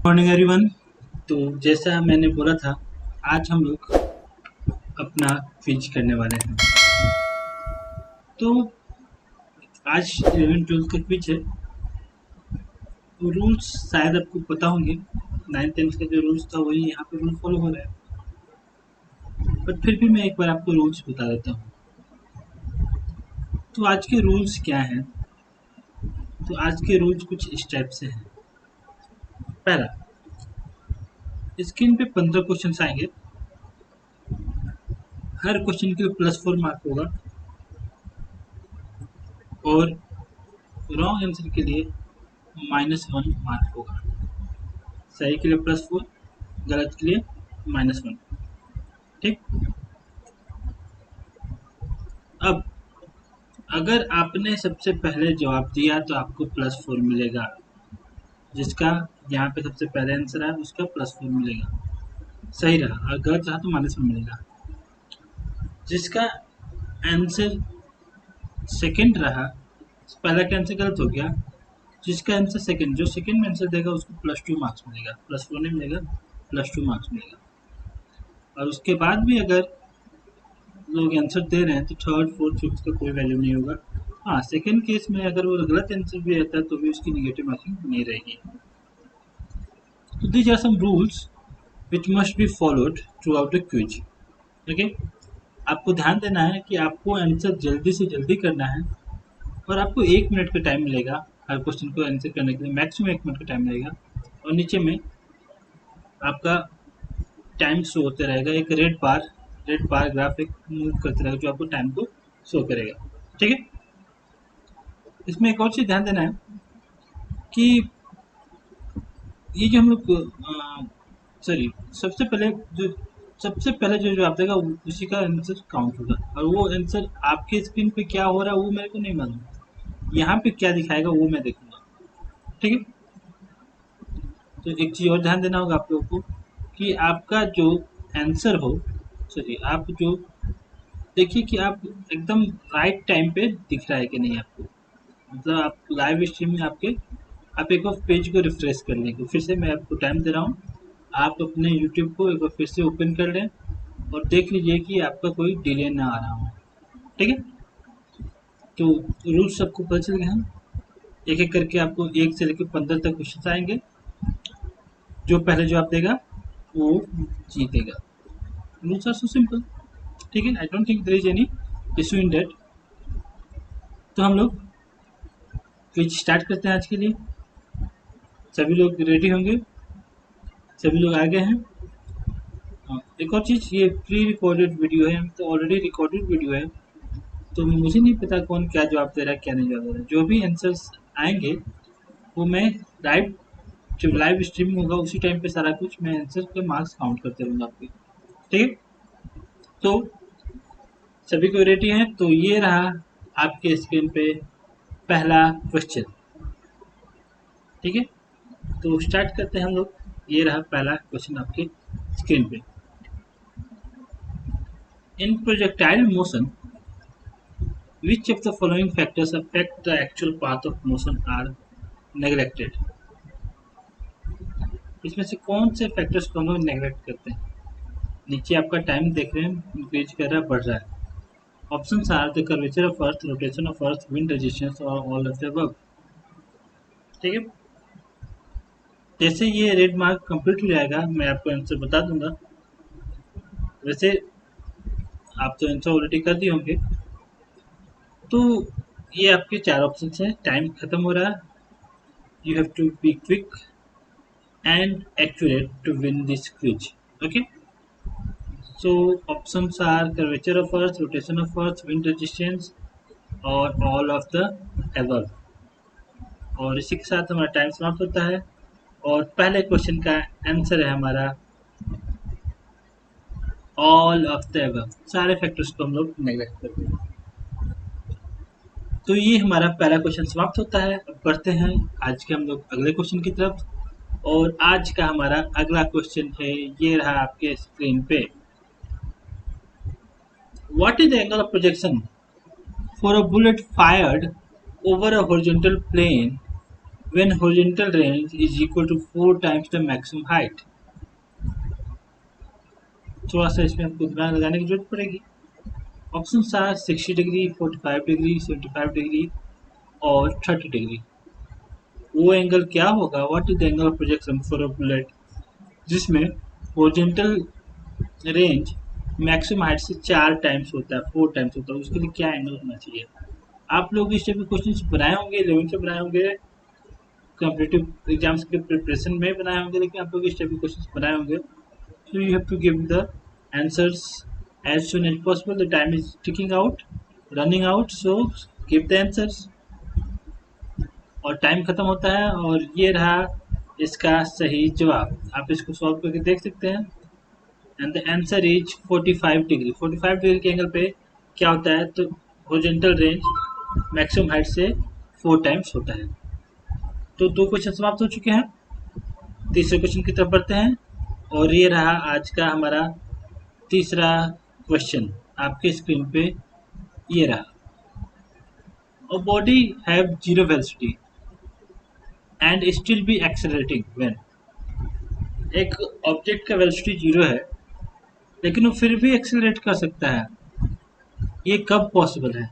Morning everyone. तो जैसा मैंने बोला था, आज हम लोग अपना क्विज करने वाले हैं। तो आज 11th-12th का क्विज है। तो रूल्स शायद आपको पता होंगे। 9th-10th का जो रूल्स था वही यहाँ पे रूल फॉलो हो रहा है, बट फिर भी मैं एक बार आपको रूल्स बता देता हूँ। तो आज के रूल्स क्या हैं? तो आज के रूल्स कुछ इस टाइप से हैं। पहला, स्क्रीन पे 15 क्वेश्चन आएंगे। हर क्वेश्चन के लिए +4 मार्क होगा और रॉन्ग आंसर के लिए -1 मार्क होगा। सही के लिए +4, गलत के लिए -1। ठीक। अब अगर आपने सबसे पहले जवाब दिया तो आपको +4 मिलेगा। जिसका यहाँ पे सबसे पहले आंसर है उसका +4 मिलेगा। सही रहा, और गलत रहा तो -1 मिलेगा। जिसका आंसर सेकंड रहा, पहला का आंसर गलत हो गया, जिसका आंसर सेकंड, जो सेकंड में आंसर देगा उसको +2 मार्क्स मिलेगा। +4 नहीं मिलेगा, +2 मार्क्स मिलेगा। और उसके बाद भी अगर लोग आंसर दे रहे हैं तो थर्ड, फोर्थ, फिफ्थ का कोई वैल्यू नहीं होगा। हाँ, सेकंड केस में अगर वो गलत आंसर भी रहता है तो भी उसकी नेगेटिव मार्किंग नहीं रहेगी। तो these are some rules which must be followed throughout the quiz. Okay, आपको ध्यान देना है कि आपको आंसर जल्दी से जल्दी करना है और आपको 1 मिनट का टाइम मिलेगा हर क्वेश्चन को आंसर करने के लिए। मैक्सिमम 1 मिनट का टाइम मिलेगा और नीचे में आपका टाइम शो होते रहेगा। एक रेड बार ग्राफिक मूव करते रहेगा जो आपको टाइम को शो करेगा। ठीक है। इसमें एक और चीज़ ध्यान देना है कि ये जो हम लोग सॉरी सबसे पहले जो जवाब देगा उसी का आंसर काउंट होगा, और वो आंसर आपके स्क्रीन पे क्या हो रहा है वो मेरे को नहीं मालूम। यहाँ पे क्या दिखाएगा वो मैं देखूंगा। ठीक है। तो एक चीज़ और ध्यान देना होगा आप लोगों को कि आपका जो आंसर हो, आप जो देखिए कि आप एकदम राइट टाइम पे दिख रहा है कि नहीं आपको। मतलब आप लाइव स्ट्रीम में आप एक बार पेज को रिफ्रेश कर लेंगे। फिर से मैं आपको टाइम दे रहा हूँ, आप अपने यूट्यूब को एक बार फिर से ओपन कर लें और देख लीजिए कि आपका कोई डिले ना आ रहा हो। ठीक है। तो रूल्स सबको पता चल गए हैं। एक एक करके आपको 1 से लेकर 15 तक क्वेश्चन आएंगे। जो पहले जवाब देगा वो जीतेगा। Rules are so simple. ठीक है। I don't think there is any issue in that. तो हम लोग क्विज स्टार्ट करते हैं आज के लिए। सभी लोग रेडी होंगे? सभी लोग आ गए हैं? एक और चीज़, ये प्री रिकॉर्डेड वीडियो है, तो ऑलरेडी रिकॉर्डेड वीडियो है, तो मुझे नहीं पता कौन क्या जवाब दे रहा है क्या नहीं जवाब दे रहा है। जो भी आंसर्स आएंगे वो मैं लाइव जब लाइव स्ट्रीमिंग होगा उसी टाइम पे सारा कुछ मैं आंसर के मार्क्स काउंट करते रहूँगा आपके। ठीक है। तो सभी को रेडी हैं? तो ये रहा आपके स्क्रीन पे पहला क्वेश्चन। ठीक है। तो स्टार्ट करते हैं हम लोग। ये रहा पहला क्वेश्चन आपके स्क्रीन पे। In projectile motion which of the following factors affect the actual path of motion are neglected? इसमें से कौन से फैक्टर्स को हम लोग नेगलेक्ट करते हैं? नीचे आपका टाइम देख रहे हैं, इंक्रीज कर रहा है, बढ़ रहा है। Options are the curvature of earth, rotation of earth, wind resistance और ऑल ऑफ द अबव। ठीक है। जैसे ये रेड मार्क कंप्लीट हो जाएगा मैं आपको आंसर बता दूंगा। वैसे आप तो आंसर ऑलरेडी कर दिए होंगे। तो ये आपके 4 ऑप्शन हैं। टाइम खत्म हो रहा है, you have to be quick and accurate to win this quiz. Okay. So options are curvature of Earth, rotation of Earth, wind resistance or all of the above. और इसी के साथ हमारा टाइम समाप्त होता है और पहले क्वेश्चन का आंसर है हमारा ऑल ऑफ द अबव। सारे फैक्टर्स को हम लोग नेगलेक्ट करते हैं। तो ये हमारा पहला क्वेश्चन समाप्त होता है। अब बढ़ते हैं आज के हम लोग अगले क्वेश्चन की तरफ। और आज का हमारा अगला क्वेश्चन है, ये रहा आपके स्क्रीन पे। What is the angle of projection for a bullet fired over a horizontal plane when horizontal range is equal to 4 times the maximum height। थोड़ा सा इसमें आपको दिमाग लगाने की जरूरत पड़ेगी। Option are 60 degree, 45 degree, 75 degree और 30 डिग्री। वो एंगल क्या होगा? What is the angle of projection for a bullet जिसमें हॉरिजॉन्टल रेंज मैक्सिमम हाइट से 4 टाइम्स होता है, 4 टाइम्स होता है, उसके लिए क्या एंगल होना चाहिए? आप लोग इस टाइप के क्वेश्चन बनाए होंगे, 11 से बनाए होंगे, कॉम्पिटिटिव एग्जाम्स के प्रिपरेशन में बनाए होंगे, लेकिन आप लोग इस टाइप के क्वेश्चन बनाए होंगे। So you have to give the answers as soon as possible. The time is ticking out, running out, so give the answers. और टाइम खत्म होता है और ये रहा इसका सही जवाब। आप इसको सॉल्व करके देख सकते हैं। And the answer is 45 degree. 45 degree के एंगल पे क्या होता है? तो हॉरिजॉन्टल रेंज मैक्सिमम हाइट से 4 टाइम्स होता है। तो 2 क्वेश्चन समाप्त हो चुके हैं। तीसरे क्वेश्चन की तरफ बढ़ते हैं और ये रहा आज का हमारा तीसरा क्वेश्चन। आपके स्क्रीन पे ये रहा। A body have zero velocity and still be accelerating when। एक ऑब्जेक्ट का वेलोसिटी 0 है लेकिन वो फिर भी एक्सेलरेट कर सकता है, ये कब पॉसिबल है?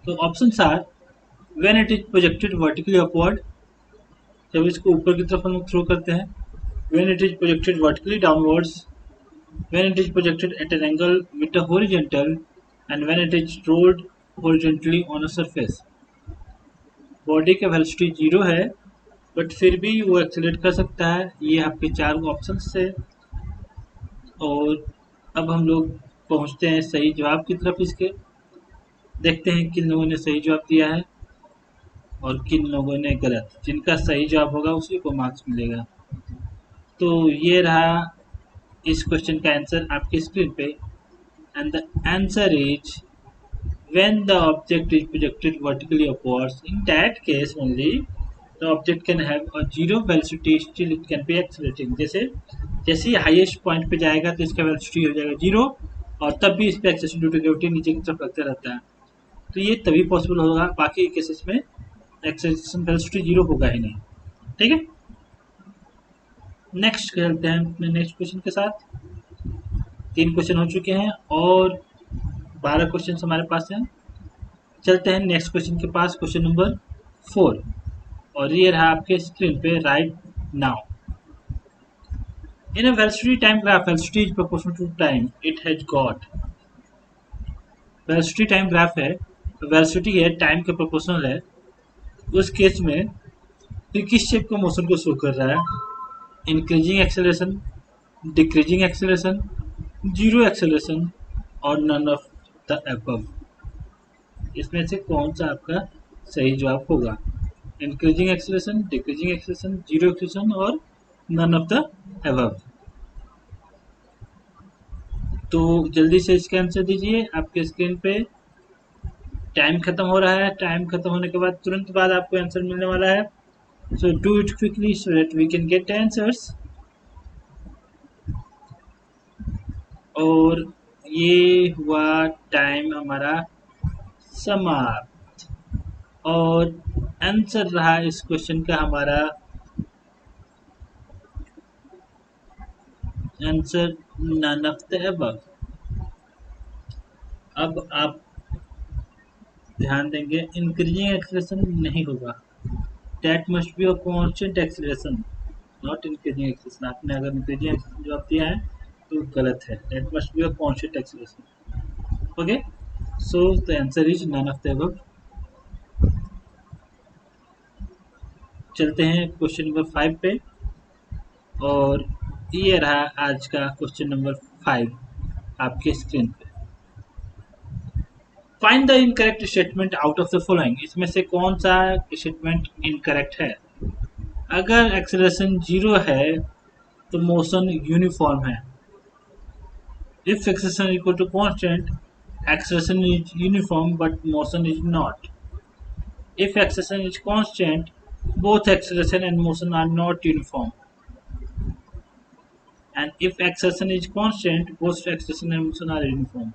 तो options are when it is projected vertically upward, जब इसको ऊपर की तरफ हम लोग थ्रो करते हैं, when it is projected vertically downwards, when it is projected at an angle with the horizontal and when it is rolled horizontally on a surface. Body का वेलोसिटी 0 है बट फिर भी वो एक्सेलरेट कर सकता है। ये आपके 4 ऑप्शन थे और अब हम लोग पहुंचते हैं सही जवाब की तरफ। इसके देखते हैं किन लोगों ने सही जवाब दिया है और किन लोगों ने गलत। जिनका सही जवाब होगा उसी को मार्क्स मिलेगा। तो ये रहा इस क्वेश्चन का आंसर आपकी स्क्रीन पे। And the answer is when the object is projected vertically upwards, in that case only the object can have a zero velocity, still it can be accelerating। जैसे जैसे ही हाईएस्ट पॉइंट पे जाएगा तो इसका velocity हो जाएगा 0 और तब भी इस पर एक्सेलरेशन ड्यू टू ग्रेविटी नीचे की तरफ लगता रहता है। तो ये तभी पॉसिबल होगा, बाकी केसेस में एक्सेलरेशन वेलोसिटी 0 होगा ही नहीं। ठीक है, नेक्स्ट चलते हैं अपने नेक्स्ट क्वेश्चन के साथ। 3 क्वेश्चन हो चुके हैं और 12 क्वेश्चन हमारे पास हैं। चलते हैं नेक्स्ट क्वेश्चन के पास, क्वेश्चन नंबर 4 और ये रहा आपके स्क्रीन पे right now. In a velocity time graph, velocity is proportional to time it has got. Velocity time graph है, वेलोसिटी है टाइम के प्रोपोर्शनल है, उस केस में फिर किस शेप का मोशन को शो कर रहा है? Increasing acceleration, decreasing acceleration, zero acceleration और नन ऑफ द अबव। इसमें से कौन सा आपका सही जवाब होगा? Increasing acceleration, decreasing acceleration, zero acceleration और नन ऑफ द अबव। तो जल्दी से इसका आंसर दीजिए। आपके स्क्रीन पे टाइम खत्म हो रहा है। टाइम खत्म होने के बाद तुरंत बाद आपको आंसर मिलने वाला है। So do it quickly so that we can get answers. और ये हुआ टाइम हमारा समाप्त और आंसर रहा इस क्वेश्चन का हमारा answer none of the above. अब आप ध्यान देंगे, इंक्रीजिंग एक्सेलरेशन नहीं होगा, that must be a constant acceleration not increasing acceleration. आपने अगर इंक्रीजिंग एक्सेलरेशन जवाब दिया है तो गलत है, that must be a constant acceleration. Okay, so the answer is none of the above. चलते हैं क्वेश्चन नंबर 5 पे और ये रहा आज का क्वेश्चन नंबर 5 आपके स्क्रीन पे। Find the incorrect statement out of the following. इसमें से कौन सा स्टेटमेंट इनकरेक्ट है? अगर एक्सेलरेशन 0 है तो मोशन यूनिफॉर्म है। If acceleration equal to constant, acceleration is uniform but motion is not. If acceleration is constant, both acceleration and motion are not uniform. And if acceleration is constant, both acceleration and motion are uniform.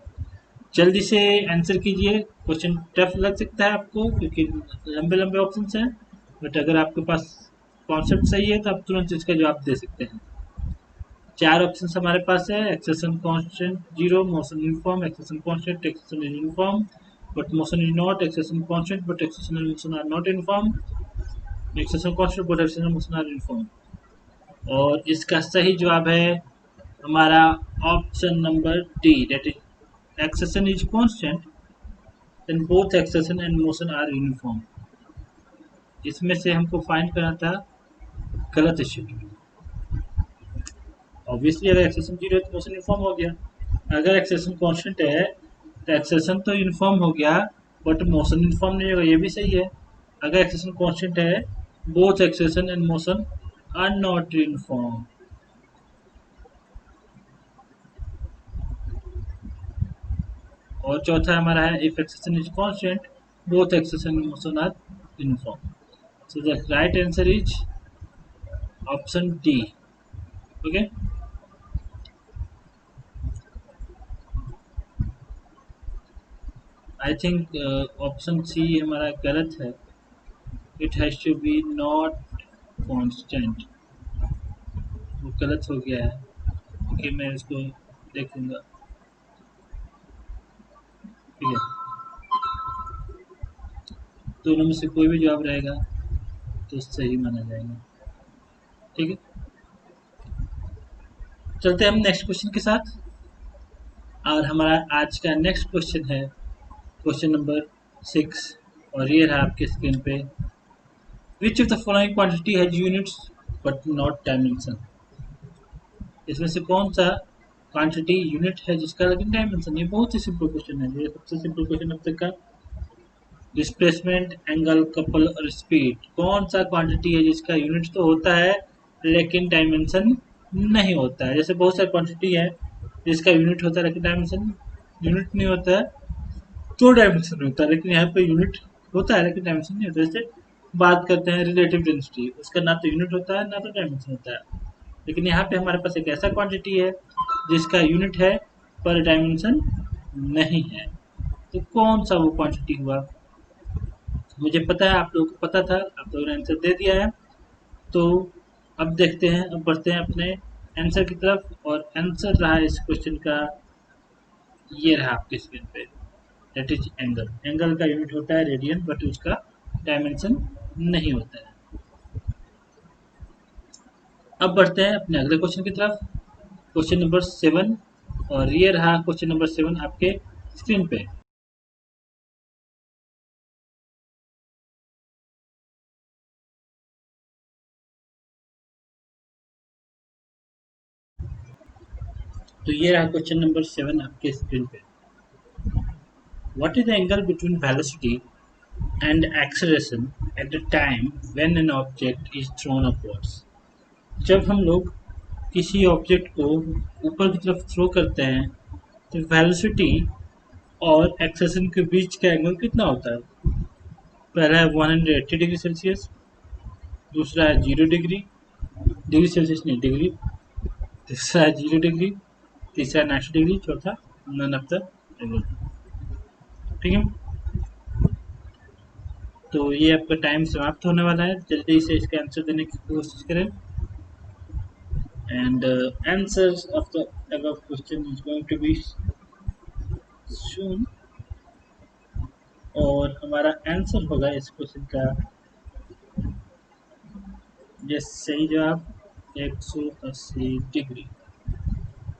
जल्दी से answer कीजिए। Question tough लग सकता है आपको क्योंकि लंबे लंबे ऑप्शन हैं, बट अगर आपके पास कॉन्सेप्ट सही है तो आप तुरंत इसका जवाब दे सकते हैं। चार ऑप्शन हमारे पास है। Acceleration constant zero, motion uniform, acceleration constant, acceleration is uniform but motion is not, acceleration constant but acceleration and motion are not uniform, acceleration constant but acceleration and motion are uniform. और इसका सही जवाब है हमारा option number D, that is acceleration is constant and both acceleration and motion are uniform. इसमें से हमको find करना था गलत स्टेटमेंट। ऑब्वियसली अगर एक्सेशन जीरो है तो मोशन यूनिफॉर्म हो गया, अगर एक्सेशन कांस्टेंट है तो एक्सेशन तो यूनिफॉर्म हो गया बट मोशन यूनिफॉर्म नहीं होगा, ये भी सही है। अगर एक्सेशन कांस्टेंट है both acceleration and motion are not uniform. और चौथा हमारा है if acceleration is constant both acceleration and motion are uniform. So the right answer is option D. Okay, I think option C हमारा गलत है। It has to be not constant, वो गलत हो गया है कि मैं इसको देखूंगा। ठीक है, दोनों में से कोई भी जवाब रहेगा तो सही माना जाएगा। ठीक है, चलते हैं हम नेक्स्ट क्वेश्चन के साथ। और हमारा आज का नेक्स्ट क्वेश्चन है क्वेश्चन नंबर 6, और ये रहा आपके स्क्रीन पे। Which of the following quantity has units but not dimension. इसमें से कौन सा क्वांटिटी यूनिट है जिसका लेकिन डायमेंशन। ये बहुत ही सिंपल क्वेश्चन है, ये सबसे सिंपल क्वेश्चन अब तक का। डिस्प्लेसमेंट, एंगल, कपल और स्पीड, कौन सा क्वांटिटी है जिसका यूनिट तो होता है लेकिन डायमेंशन नहीं होता है। जैसे बहुत सारी क्वांटिटी है जिसका यूनिट होता है लेकिन डायमेंशन यूनिट नहीं होता है, तो डायमेंशन होता है। लेकिन यहाँ पे यूनिट होता है लेकिन डायमेंशन नहीं होता। जैसे बात करते हैं रिलेटिव डेंसिटी, उसका ना तो यूनिट होता है ना तो डायमेंशन होता है। लेकिन यहाँ पे हमारे पास एक ऐसा क्वांटिटी है जिसका यूनिट है पर डायमेंशन नहीं है। तो कौन सा वो क्वांटिटी हुआ। मुझे पता है, आप लोगों को पता था, आप लोगों ने आंसर दे दिया है। तो अब देखते हैं, अब बढ़ते हैं अपने आंसर की तरफ। और आंसर रहा इस क्वेश्चन का, ये रहा आपके स्क्रीन पे, दैट इज एंगल। एंगल का यूनिट होता है रेडियन बट उसका डायमेंशन नहीं होता है। अब बढ़ते हैं अपने अगले क्वेश्चन की तरफ, क्वेश्चन नंबर 7। और ये रहा क्वेश्चन नंबर 7 आपके स्क्रीन पे। तो ये रहा क्वेश्चन नंबर 7 आपके स्क्रीन पे। What is the angle between velocity and acceleration at the time when an object is thrown upwards। जब हम लोग किसी ऑब्जेक्ट को ऊपर की तरफ थ्रो करते हैं तो वेलोसिटी और एक्सेलेरेशन के बीच का एंगल कितना होता है। पहला है 180 डिग्री सेल्सियस, दूसरा है 0 डिग्री, डिग्री सेल्सियस नहीं डिग्री, तीसरा है 0 डिग्री, तीसरा 90 डिग्री, चौथा नन ऑफ द एबव। ठीक है, तो ये आपका टाइम समाप्त होने वाला है, जल्दी से इसका आंसर देने की कोशिश करें। And answers of the above question is going to be soon। और हमारा आंसर होगा इस क्वेश्चन का ये सही जवाब 180 डिग्री।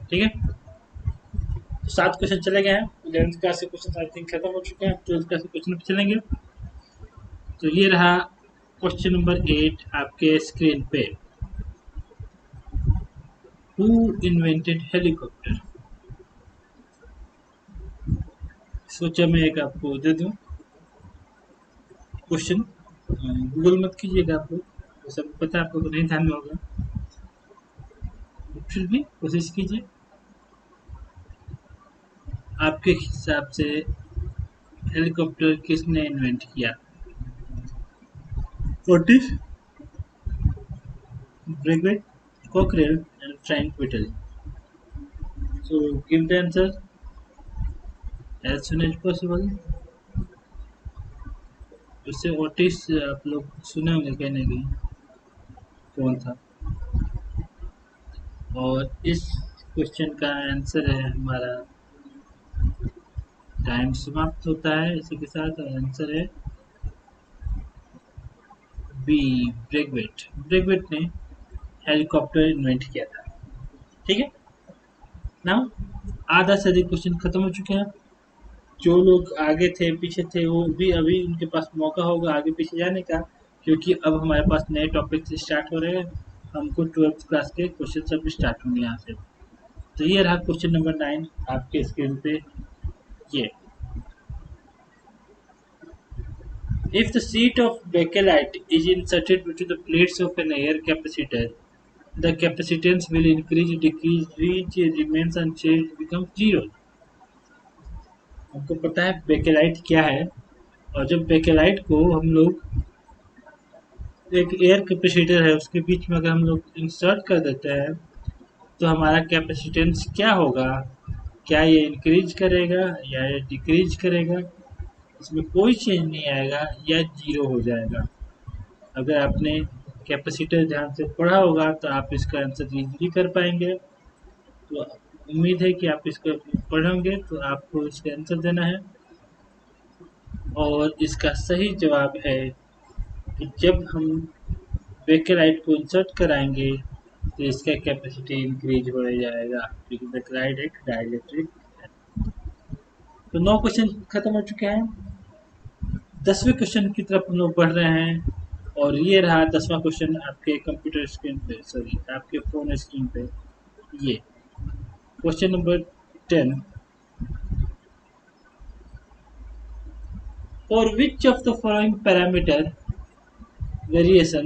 ठीक है, तो 7 क्वेश्चन चले गए हैं। 11th क्लास के क्वेश्चन आई थिंक खत्म हो चुके हैं, 12th क्लास के क्वेश्चन पे चलेंगे। तो ये रहा क्वेश्चन नंबर 8 आपके स्क्रीन पे। Who invented helicopter. सोचा मैं एक आपको दे दूं क्वेश्चन, गूगल मत कीजिएगा, आपको वो सब पता है, आपको तो नहीं ध्यान में होगा, फिर भी कोशिश कीजिए। आपके हिसाब से हेलीकॉप्टर किसने इन्वेंट किया। Otis, Breguet, Cockerell and Frank Whittle. So give the answer. As soon as possible. उससे ओटिस आप लोग सुने होंगे कहीं ना कहीं, कौन था। और इस क्वेश्चन का आंसर है हमारा, टाइम समाप्त होता है इसी के साथ, आंसर है बी, ब्रेगवेट। ब्रेगवेट ने हेलीकॉप्टर इन्वेंट किया था। ठीक है ना। आधा से अधिक क्वेश्चन खत्म हो चुके हैं। जो लोग आगे थे पीछे थे वो भी अभी उनके पास मौका होगा आगे पीछे जाने का, क्योंकि अब हमारे पास नए टॉपिक से स्टार्ट हो रहे हैं। हमको 12th क्लास के क्वेश्चन सब स्टार्ट होंगे यहाँ से। तो ये रहा क्वेश्चन नंबर 9 आपके स्क्रीन पे। ये, if the sheet of bakelite is inserted into the plates of an air capacitor, the capacitance will increase, decrease, reach, remains unchanged, becomes zero। आपको पता है बेकेलाइट क्या है, और जब बेकेलाइट को हम लोग एक एयर कैपेसिटर है उसके बीच में अगर हम लोग इंसर्ट कर देते हैं तो हमारा कैपेसिटेंस क्या होगा, क्या ये इंक्रीज करेगा या ये डिक्रीज करेगा, इसमें कोई चेंज नहीं आएगा या जीरो हो जाएगा। अगर आपने कैपेसिटर ध्यान से पढ़ा होगा तो आप इसका आंसर इजीली कर पाएंगे। तो उम्मीद है कि आप इसको पढ़ेंगे तो आपको इसका आंसर देना है। और इसका सही जवाब है कि जब हम बेकेलाइट को इंसर्ट कराएंगे तो इसका कैपेसिटी इंक्रीज हो जाएगा, क्योंकि बेकेलाइट एक डाइलेक्ट्रिक है। तो 9 क्वेश्चन खत्म हो चुके हैं। 10वें क्वेश्चन की तरफ हम लोग बढ़ रहे हैं। और ये रहा 10वां क्वेश्चन आपके कंप्यूटर स्क्रीन पे, सॉरी आपके फोन स्क्रीन पे। ये question number 10, for which of the following parameter variation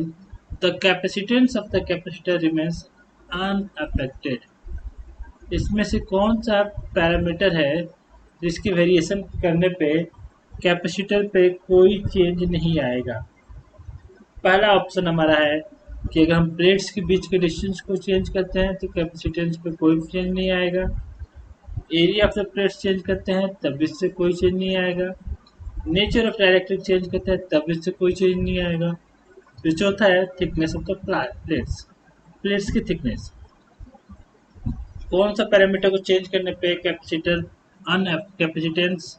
the capacitance of the capacitor remains unaffected। इसमें से कौन सा पैरामीटर है जिसकी वेरिएशन करने पे कैपेसिटर पे कोई चेंज नहीं आएगा। पहला ऑप्शन हमारा है कि अगर हम प्लेट्स के बीच के डिस्टेंस को चेंज करते हैं तो कैपेसिटेंस पे कोई चेंज नहीं आएगा। Area of the plates change करते हैं तब इससे कोई चेंज नहीं आएगा। नेचर ऑफ डायरेक्ट्रिक चेंज करते हैं तब इससे कोई चेंज नहीं आएगा। फिर चौथा है thickness of the plates, plates की थिकनेस। कौन सा पैरामीटर को चेंज करने पे कैपेसिटर कैपेसिटेंस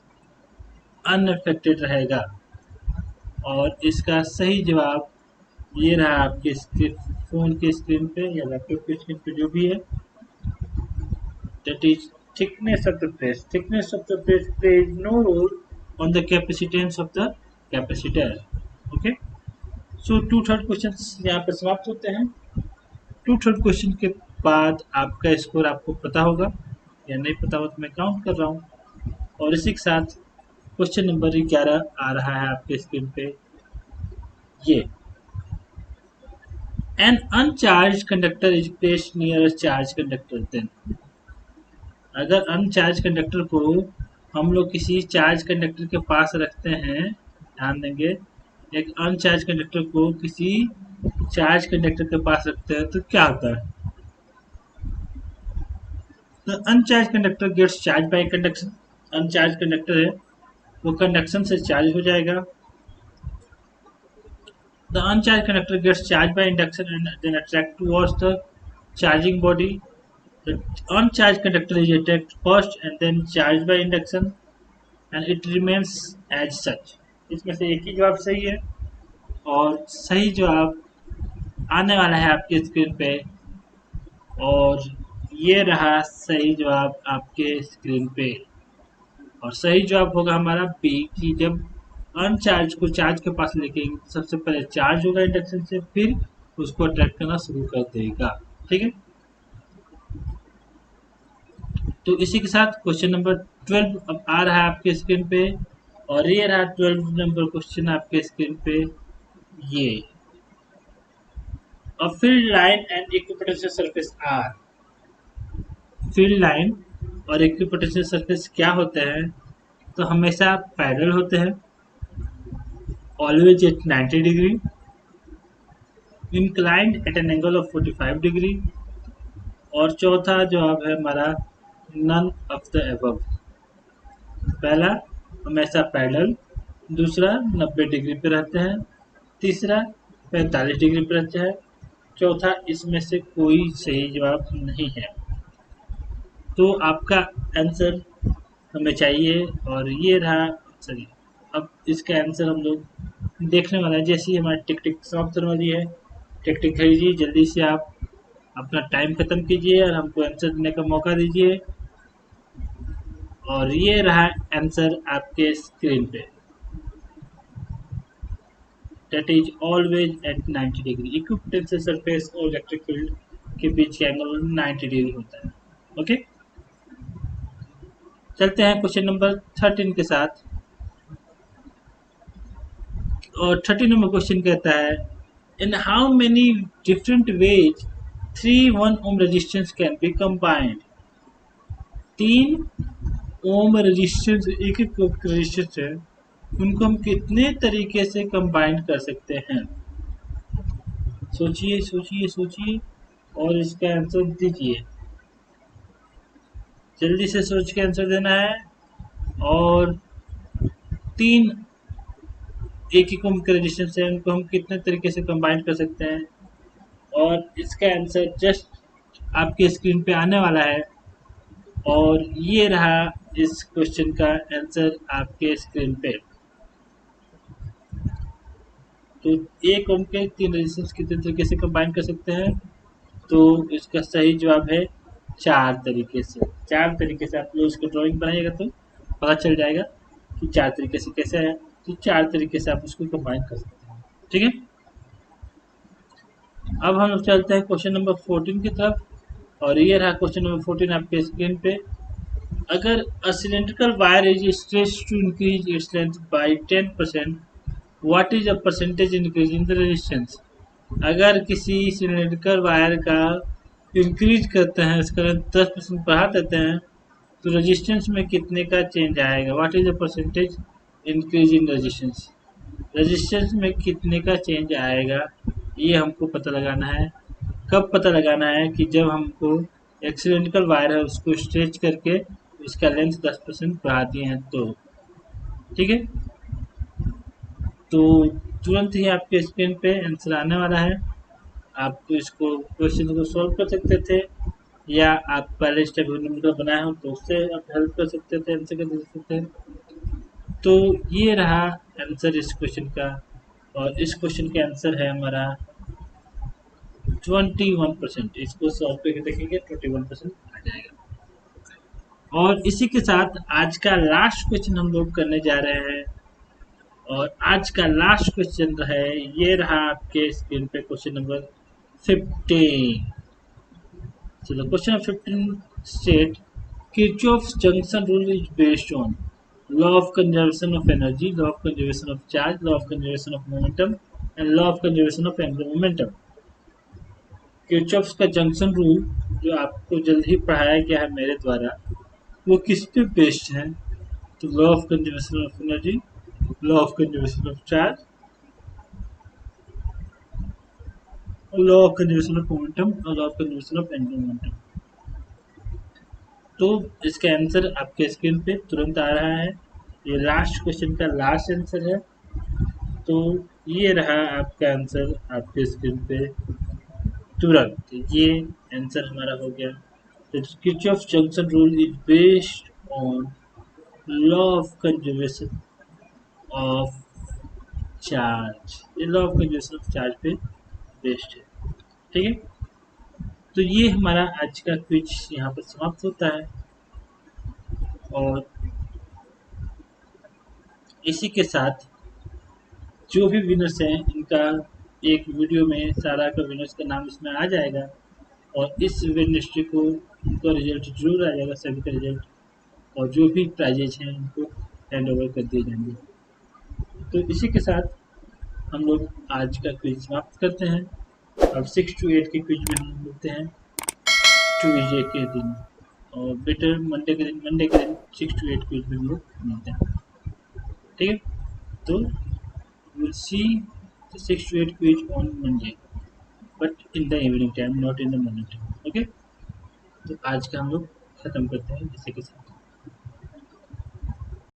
अनअफेक्टेड रहेगा। और इसका सही जवाब ये रहा आपके फोन के स्क्रीन पे या लैपटॉप के स्क्रीन पे जो भी है, that is thickness of the plate। Thickness of the plate plays no role on the capacitance of the capacitor। Okay, so 2/3 question यहाँ पर समाप्त होते हैं। 2/3 क्वेश्चन के बाद आपका स्कोर आपको पता होगा या नहीं पता हो तो मैं काउंट कर रहा हूँ। और इसी के साथ क्वेश्चन नंबर 11 आ रहा है आपके स्क्रीन पे। ये, an uncharged conductor is placed near a charged conductor, then अगर अनचार्ज कंडक्टर को हम लोग किसी चार्ज कंडक्टर के पास रखते हैं, ध्यान देंगे, एक अनचार्ज कंडक्टर को किसी चार्ज कंडक्टर के पास रखते हैं तो क्या होता है। तो uncharged conductor gets charge by conduction. Uncharged conductor है वो कंडक्शन से चार्ज हो जाएगा। The uncharged conductor gets charge by induction and then attract towards the charging body. The uncharged conductor is attacked first and then charged by induction and it remains as such। इसमें से एक ही जवाब सही है और सही जवाब आने वाला है आपके स्क्रीन पे। और ये रहा सही जवाब आपके स्क्रीन पे। और सही जवाब होगा हमारा बी, कि जब अनचार्ज को चार्ज के पास लेके सबसे पहले चार्ज होगा इंडक्शन से, फिर उसको अट्रैक्ट करना शुरू कर देगा। ठीक है, तो इसी के साथ क्वेश्चन नंबर 12 अब आ रहा है आपके स्क्रीन पे। और ये रहा 12 नंबर क्वेश्चन आपके स्क्रीन पे। ये, a field line and equipotential surface are. Field line और इक्विपोटेंशियल सरफेस क्या होते हैं, तो हमेशा पैरेलल होते हैं, always at 90 degree, inclined at an angle of 45 degree. और चौथा जवाब है हमारा नन ऑफ द अबव। पहला, हमेशा पैडल। दूसरा, 90 डिग्री पे रहते हैं। तीसरा, 45 डिग्री पे रहते हैं। चौथा, इसमें से कोई सही जवाब नहीं है। तो आपका आंसर हमें चाहिए, और ये रहा सही। अब इसका आंसर हम लोग देखने वाला है। जैसे ही हमारी टिक टिक समाप्त होने वाली है, टिक टिक कीजिए, जल्दी से आप अपना टाइम खत्म कीजिए और हमको आंसर देने का मौका दीजिए। और ये रहा आंसर आपके स्क्रीन पे। That is always at 90 degree. Equipotential surface और इलेक्ट्रिक फील्ड के बीच का एंगल 90 डिग्री होता है। ओके, चलते हैं क्वेश्चन नंबर 13 के साथ। और 13 नंबर क्वेश्चन कहता है, in how many different ways 3 1 ohm resistance can be combined. 3 ohm resistance, एक एक रेजिस्टेंस है, उनको हम कितने तरीके से कंबाइन कर सकते हैं। सोचिए सोचिए सोचिए और इसका आंसर दीजिए। जल्दी से सोच के आंसर देना है। और 3 एक एक ओम के रेजिस्टेंस है, उनको हम कितने तरीके से कंबाइन कर सकते हैं। और इसका आंसर जस्ट आपके स्क्रीन पे आने वाला है। और ये रहा इस क्वेश्चन का आंसर आपके स्क्रीन पे। तो एक ओम के 3 रेजिस्टेंस कितने तरीके से कंबाइन कर सकते हैं। तो इसका सही जवाब है 4 तरीके से। 4 तरीके से आप लोग इसको ड्राइंग बनाइएगा तो पता चल जाएगा कि 4 तरीके से कैसे है। तो 4 तरीके से आप उसको कंबाइन कर सकते हैं। ठीक है, अब हम लोग चलते हैं क्वेश्चन नंबर 14 की तरफ। और ये रहा क्वेश्चन नंबर 14 आपके स्क्रीन पे। अगर a cylindrical wire is stretched to increase its length by 10%, what is the percentage increase in the resistance? अगर किसी सिलेंड्रिकल वायर का इंक्रीज करते हैं, इसका लेंथ 10% बढ़ा देते हैं, तो रेजिस्टेंस में कितने का चेंज आएगा। What is the percentage increase in resistance. Resistance में कितने का चेंज आएगा, ये हमको पता लगाना है। कब पता लगाना है कि जब हमको एक सिलेंड्रिकल वायर है उसको स्ट्रेच करके इसका लेंथ 10% बढ़ा दिए हैं तो। ठीक है, तो तुरंत ही आपके स्क्रीन पे आंसर आने वाला है। आप इसको क्वेश्चन को सॉल्व कर सकते थे, या आप पहले स्टेप नंबर बनाए हो तो उससे आप हेल्प कर सकते थे, आंसर कर सकते थे। तो ये रहा आंसर इस क्वेश्चन का। और इस क्वेश्चन का आंसर है हमारा 21%। इसको सॉल्व करके देखेंगे 21% आ जाएगा। और इसी के साथ आज का लास्ट क्वेश्चन हम लोग करने जा रहे हैं। और आज का लास्ट क्वेश्चन है, ये रहा आपके स्क्रीन पे क्वेश्चन नंबर 15। चलो, question number 15 state Kirchhoff's junction rule is based on law of conservation of energy, law of conservation of charge, law of conservation of momentum and law of conservation of angular momentum। Kirchhoff's का junction rule जो आपको जल्द ही पढ़ाया गया है मेरे द्वारा, वो किस पे बेस्ड है। तो law of conservation of energy, law of conservation of charge, law of conservation of momentum और law of conservation of angular momentum. तो इसका आंसर आपके स्क्रीन पे तुरंत आ रहा है। ये लास्ट क्वेश्चन का लास्ट आंसर है। तो ये रहा आपका आंसर आपके स्क्रीन पे तुरंत। ये आंसर हमारा हो गया। तो Kirchhoff junction rule is based on law of conservation of charge. ये law of conservation of charge पे बेस्ड है। ठीक है, तो ये हमारा आज का क्विज यहाँ पर समाप्त होता है। और इसी के साथ जो भी विनर्स हैं, इनका एक वीडियो में सारा का विनर्स का नाम इसमें आ जाएगा। और इस वेडनेसडे को उनका रिजल्ट जरूर आ जाएगा, सभी का रिजल्ट। और जो भी प्राइजेज हैं उनको हैंड ओवर कर दिए जाएंगे। तो इसी के साथ हम लोग आज का क्विज समाप्त करते हैं। अब 6 to 8 के क्विज में हम मिलते हैं ट्यूजडे के दिन, और बेटर मंडे के दिन 6 to 8 क्विज में हम लोग मिलते हैं। ठीक है, तो we'll see the 6 to 8 quiz on Monday, but in the evening time, not in the morning time. Okay, तो आज का हम लोग खत्म करते हैं इसी के साथ।